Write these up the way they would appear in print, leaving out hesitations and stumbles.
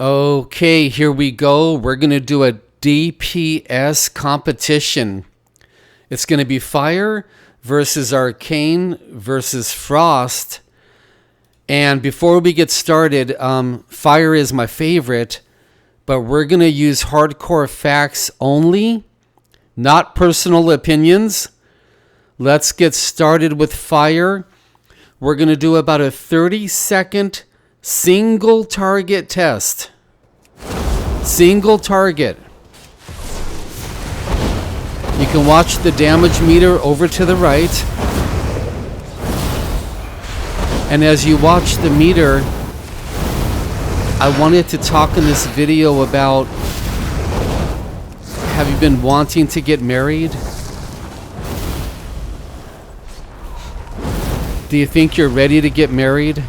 Okay, here we go. We're going to do a DPS competition. It's going to be Fire versus Arcane versus Frost. And before we get started, Fire is my favorite, but we're going to use hardcore facts only, not personal opinions. Let's get started with Fire. We're going to do about a 30-second single target test. Single target. You can watch the damage meter over to the right. And as you watch the meter, I wanted to talk in this video about, have you been wanting to get married? Do you think you're ready to get married?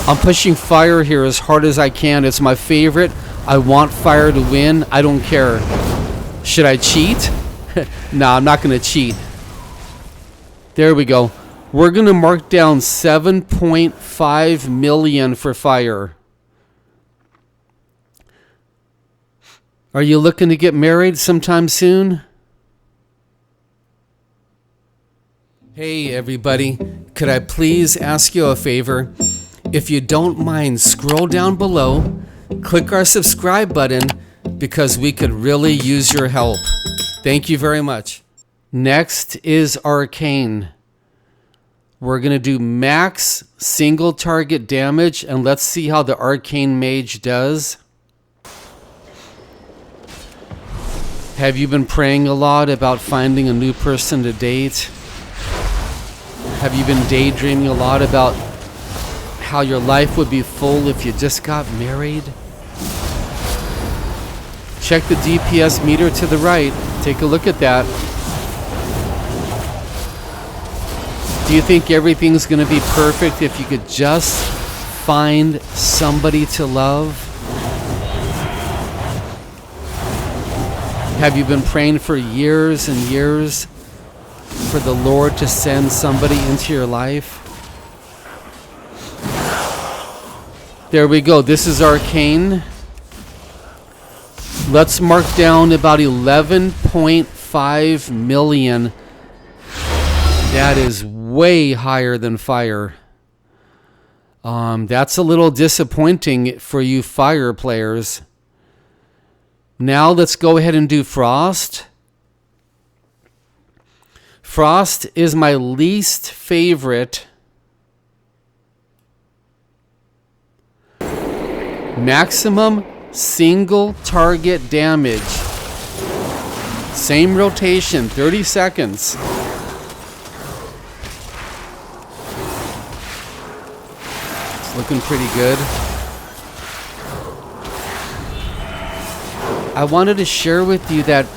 I'm pushing Fire here as hard as I can. It's my favorite. I want Fire to win. I don't care. Should I cheat? No, I'm not going to cheat. There we go. We're going to mark down 7.5 million for Fire. Are you looking to get married sometime soon? Hey everybody, could I please ask you a favor? If you don't mind, scroll down below, click our subscribe button, because we could really use your help. Thank you very much. Next is Arcane. We're going to do max single target damage, and let's see how the Arcane Mage does. Have you been praying a lot about finding a new person to date? Have you been daydreaming a lot about how your life would be full if you just got married? Check the DPS meter to the right. Take a look at that. Do you think everything's going to be perfect if you could just find somebody to love? Have you been praying for years and years for the Lord to send somebody into your life? There we go. This is Arcane. Let's mark down about 11.5 million. That is way higher than Fire. That's a little disappointing for you Fire players. Now let's go ahead and do Frost. Frost is my least favorite. Maximum single target damage. Same rotation, 30 seconds. It's looking pretty good. I wanted to share with you that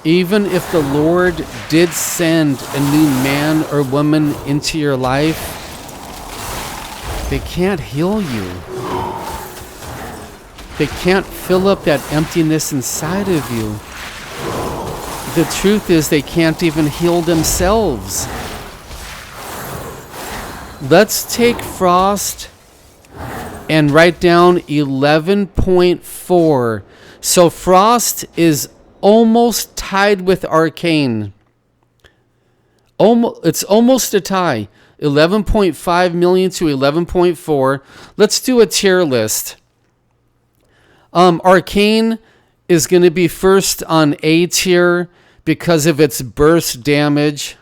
even if the Lord did send a new man or woman into your life, they can't heal you. They can't fill up that emptiness inside of you. The truth is they can't even heal themselves. Let's take Frost and write down 11.4. So Frost is almost tied with Arcane. It's almost a tie. 11.5 million to 11.4. Let's do a tier list. Arcane is going to be first on A tier because of its burst damage.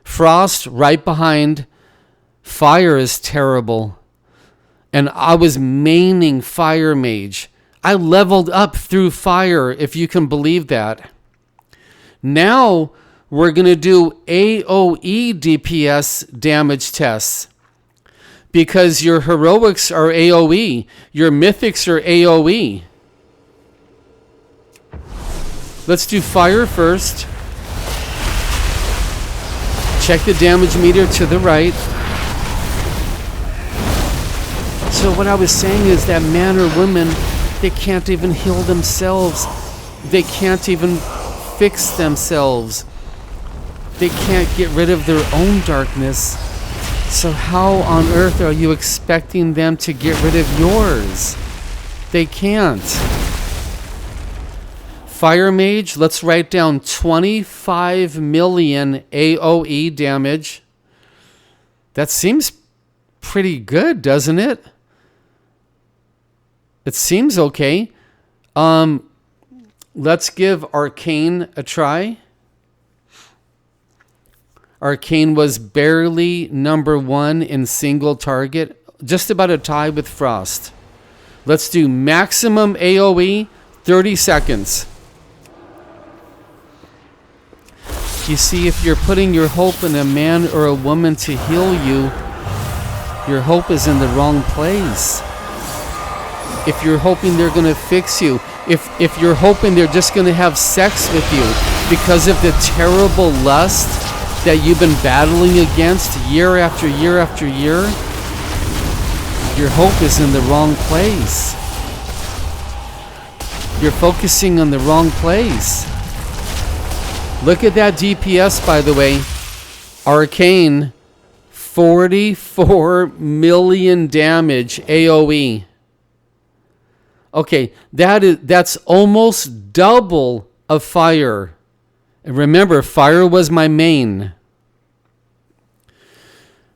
Frost right behind. Fire is terrible. And I was maining Fire Mage. I leveled up through Fire, if you can believe that. Now we're going to do AoE DPS damage tests. Because your heroics are AoE. Your mythics are AoE. Let's do Fire first. Check the damage meter to the right. So what I was saying is that man or woman, they can't even heal themselves. They can't even fix themselves. They can't get rid of their own darkness. So how on earth are you expecting them to get rid of yours? They can't. Fire Mage, let's write down 25 million AoE damage. That seems pretty good, doesn't it? It seems okay. Let's give Arcane a try. Arcane was barely number 1 in single target, just about a tie with Frost. Let's do maximum AoE, 30 seconds. You see, if you're putting your hope in a man or a woman to heal you, your hope is in the wrong place. If you're hoping they're going to fix you, if you're hoping they're just going to have sex with you because of the terrible lust that you've been battling against year after year after year, your hope is in the wrong place. You're focusing on the wrong place. Look at that DPS, by the way. Arcane, 44 million damage AoE. Okay, that's almost double of fire. And remember, fire was my main.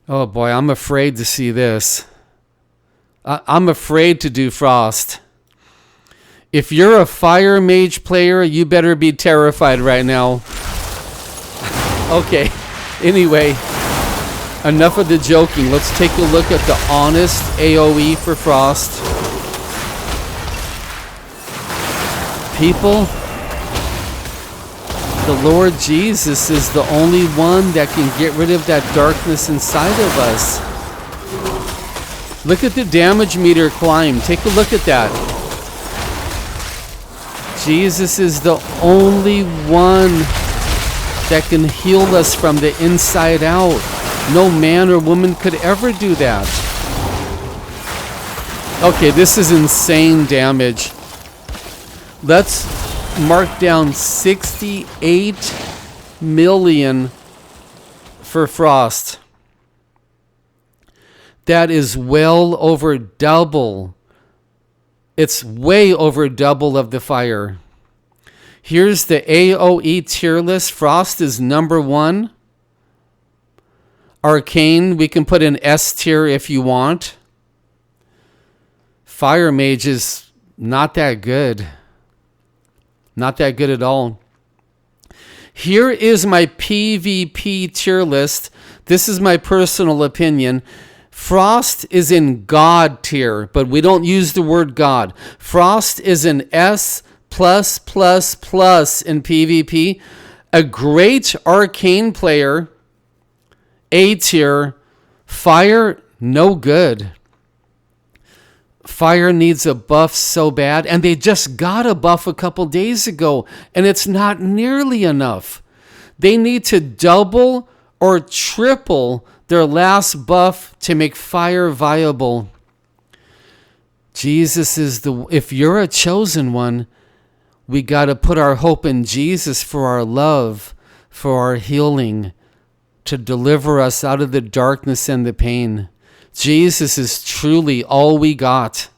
Oh boy, I'm afraid to see this. I'm afraid to do Frost. If you're a Fire Mage player, you better be terrified right now. Okay, anyway, enough of the joking. Let's take a look at the honest AoE for Frost. People, the Lord Jesus is the only one that can get rid of that darkness inside of us. Look at the damage meter climb. Take a look at that. Jesus is the only one that can heal us from the inside out. No man or woman could ever do that. Okay, this is insane damage. Let's mark down 68 million for Frost. That is well over double. It's way over double of the fire. Here's the AoE tier list. Frost is number 1. Arcane, we can put an S tier if you want. Fire Mage is not that good. Not that good at all. Here is my PvP tier list. This is my personal opinion. Frost is in God tier, but we don't use the word God. Frost is an S+++ in PvP. A great Arcane player, A tier. Fire, no good. Fire needs a buff so bad, and they just got a buff a couple days ago, and it's not nearly enough. They need to double or triple their last buff to make fire viable. Jesus is if you're a chosen one, we got to put our hope in Jesus for our love, for our healing, to deliver us out of the darkness and the pain. Jesus is truly all we got.